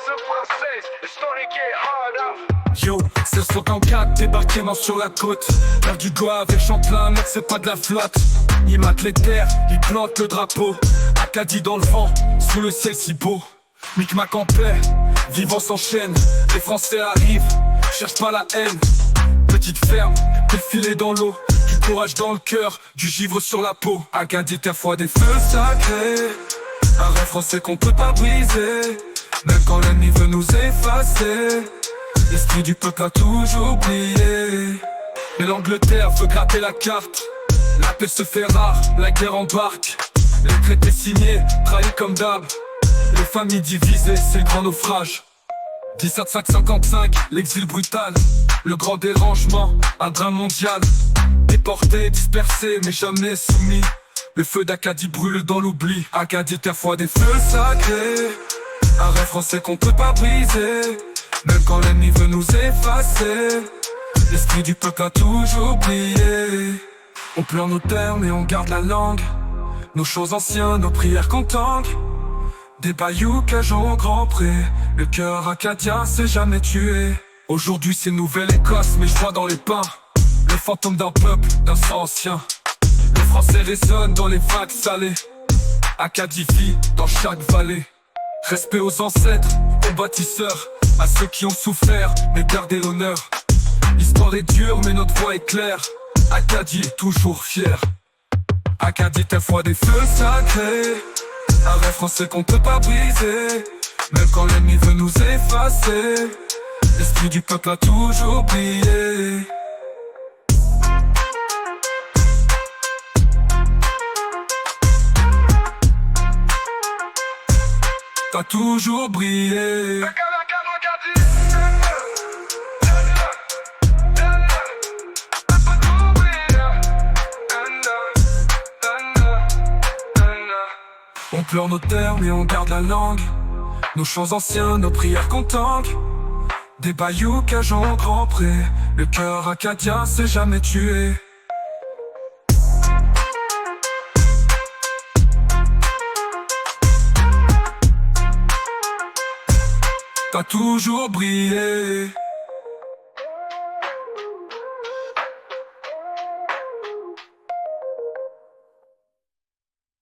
française, historique et hard. Yo, c'est le 54, débarquement sur la côte. Vers du doigt avec Champlain, mec c'est pas de la flotte. Ils matent les terres, ils plantent le drapeau. Acadie dans le vent, sous le ciel si beau. Micmac en paix, vivant s'enchaîne. Les Français arrivent, cherche pas la haine. Petite ferme, des filets dans l'eau. Du courage dans le cœur, du givre sur la peau. Acadie, terre froide des feux sacrés. Un rêve français qu'on peut pas briser. Même quand l'ennemi veut nous effacer. L'esprit du peuple a toujours brillé. Mais l'Angleterre veut gratter la carte. La paix se fait rare, la guerre embarque. Les traités signés, trahis comme d'hab. Les familles divisées, c'est le grand naufrage. 1755, l'exil brutal. Le grand dérangement, un drame mondial. Déportés, dispersés, mais jamais soumis. Le feu d'Acadie brûle dans l'oubli. Acadie, terre froide des feux sacrés. Un rêve français qu'on peut pas briser. Même quand l'ennemi veut nous effacer. L'esprit du peuple a toujours brillé. On pleure nos termes et on garde la langue. Nos choses anciens, nos prières qu'on tangue. Des bayous cageons au grand pré. Le cœur acadien s'est jamais tué. Aujourd'hui c'est Nouvelle-Écosse, mais je vois dans les pins le fantôme d'un peuple, d'un sang ancien. Le français résonne dans les vagues salées. Acadie vit dans chaque vallée. Respect aux ancêtres, aux bâtisseurs, à ceux qui ont souffert, mais gardez l'honneur. L'histoire est dure, mais notre voix est claire. Acadie est toujours fier. Acadie, terre froide des feux sacrés. Un rêve français qu'on peut pas briser. Même quand l'ennemi veut nous effacer. L'esprit du peuple a toujours brillé. T'as toujours brillé. On pleure nos termes et on garde la langue. Nos chants anciens, nos prières qu'on tangue. Des bayous cageons au grand pré. Le cœur acadien s'est jamais tué. T'as toujours brillé.